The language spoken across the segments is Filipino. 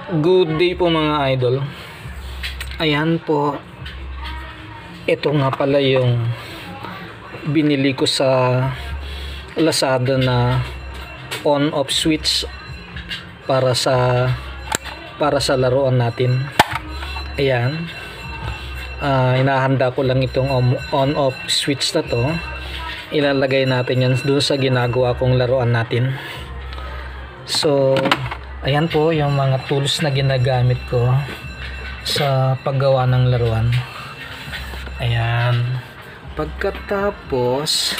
Good day po mga idol. Ayan po. Ito nga pala yung binili ko sa Lazada na on-off switch para sa laruan natin. Ayan. Inahanda ko lang itong on-off switch na to. Ilalagay natin yan doon sa ginagawa kong laruan natin. So ayan po yung mga tools na ginagamit ko sa paggawa ng laruan. Ayan. Pagkatapos,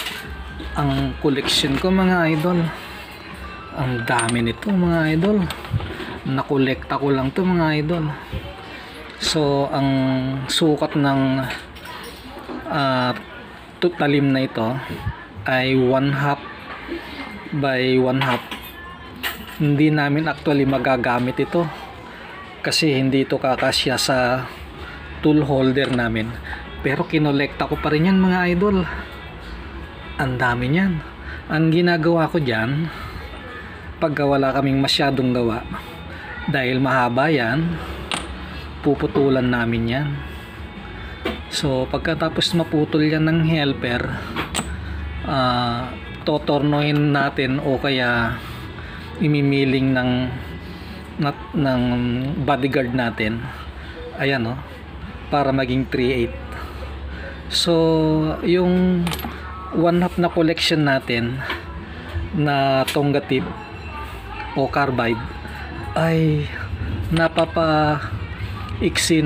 ang collection ko mga idol, ang dami nito mga idol. Nakolekta ko lang to mga idol. So ang sukat ng talim na ito ay 1/2 by 1/2. Hindi namin actually magagamit ito kasi hindi ito kakasya sa tool holder namin, pero kinolekta ko pa rin yan mga idol. Ang dami niyan. Ang ginagawa ko dyan, pagka wala kaming masyadong gawa, dahil mahaba yan, puputulan namin yan. So pagkatapos maputol yan ng helper, totornohin natin o kaya imimiling ng bodyguard natin. Ayan o, para maging 3/8. So yung 1/2 na collection natin na Tonga tip o carbide ay napapaiksi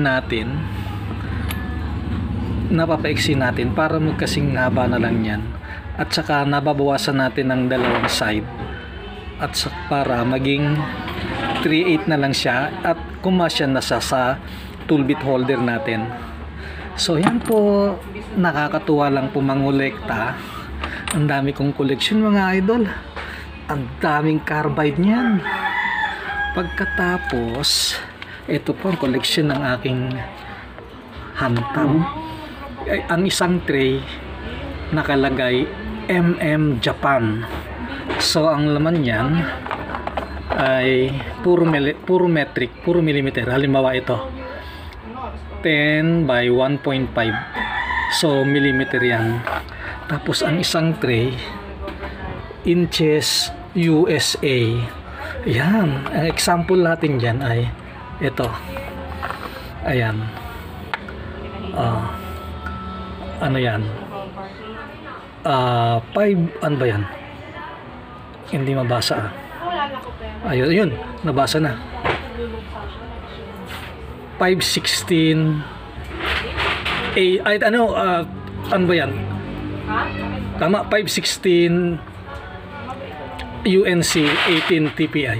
natin para magkasing haba na lang yan, at saka nababawasan natin ng dalawang side, at para maging 3/8 na lang siya at kumasya na sa tool bit holder natin. So yan po, nakakatuwa lang po mangolekta. Ang dami kong collection mga idol. Ang daming carbide niyan. Pagkatapos, ito po ang collection ng aking hantam. Ang isang tray nakalagay MM Japan. So ang laman niyan ay puro metric, puro millimeter. Halimbawa ito 10 by 1.5, so millimeter yan. Tapos ang isang tray inches USA. Yan, ang example natin dyan ay ito. Ayan, ano yan, 5, ano ba yan? Hindi mabasa. Ayun, nabasa na. 516 ano ba yan? Tama, 516 UNC 18 TPI.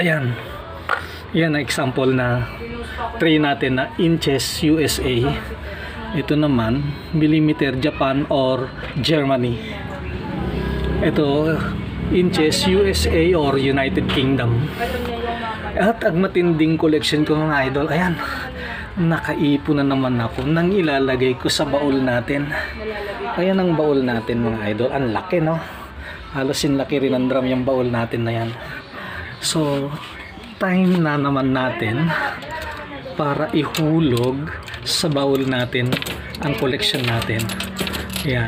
Ayan. Yan ang example na tray natin na inches USA. Ito naman millimeter Japan or Germany. Ito inches USA or United Kingdom. At ang matinding collection ko mga idol, ayan, nakaipon na naman ako nang ilalagay ko sa baul natin. Ayan ang baul natin mga idol. Ang laki, no? Halos sinlaki rin ang drum yung baul natin na yan. So time na naman natin para ihulog sa baul natin ang collection natin. Ayan,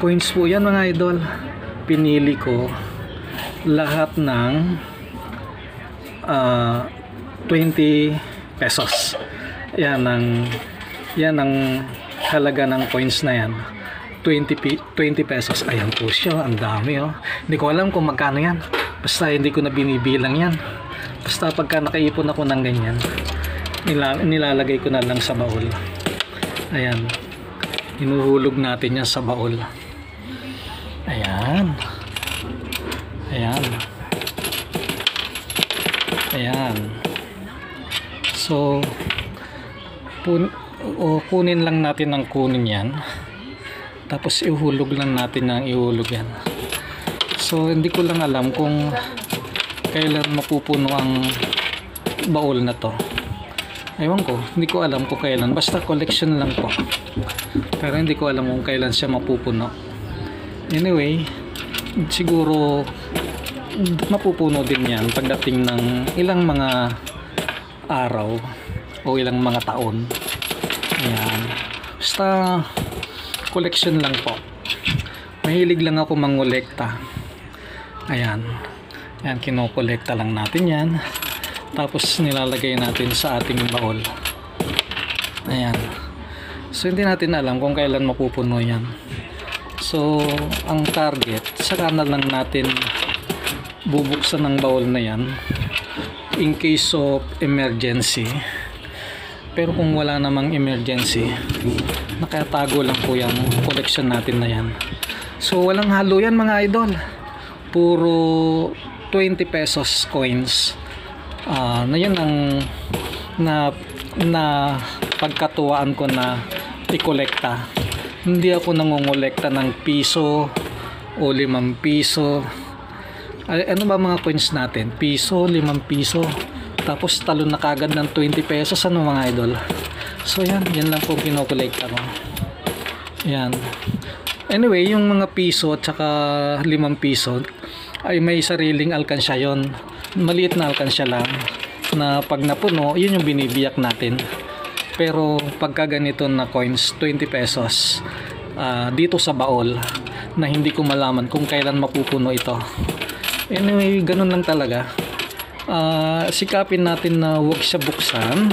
coins po yan mga idol. Pinili ko lahat ng 20 pesos. Yan ang halaga ng coins na yan. 20 pesos. Ayan po siya. Ang dami, oh. Hindi ko alam kung magkano yan. Basta hindi ko na binibilang yan. Basta pagka nakaipon ako ng ganyan, nilalagay ko na lang sa baul. Ayan. Hinuhulog natin yan sa baul. Ayan. Ayan. Ayan. So kunin lang natin ng kunin yan, tapos ihulog lang natin ng ihulog yan. So hindi ko lang alam kung kailan mapupuno ang baul na to. Ewan ko, hindi ko alam kung kailan. Basta collection lang po, pero hindi ko alam kung kailan siya mapupuno. Anyway, siguro mapupuno din yan pagdating ng ilang mga araw o ilang mga taon. Ayan. Basta collection lang po. Mahilig lang ako mangolekta. Ayan. Ayan, kinokolekta lang natin yan. Tapos nilalagay natin sa ating baul. Ayan. So hindi natin alam kung kailan mapupuno yan. So ang target, saka na lang natin bubuksan ng baul na yan in case of emergency. Pero kung wala namang emergency, nakatago lang po yung collection natin na yan. So walang halo yan mga idol, puro 20 pesos coins. Na yan ang na pagkatuwaan ko na i-kolekta. Hindi ako nangongolekta ng piso o 5 piso. Ano ba mga coins natin? Piso, 5 piso, tapos talon na kagad ng 20 pesos. Ano mga idol? So yan lang po kinokolekta ko. Yan. Anyway, yung mga piso at saka 5 piso ay may sariling alkansya yon. Maliit na alkansya lang na pag napuno, yun yung binibiyak natin. Pero pagka ganito na coins, 20 pesos, dito sa baol, na hindi ko malaman kung kailan mapupuno ito. Anyway, ganun lang talaga. Sikapin natin na huwag siya buksan,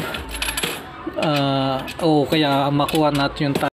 o kaya makuha natin yung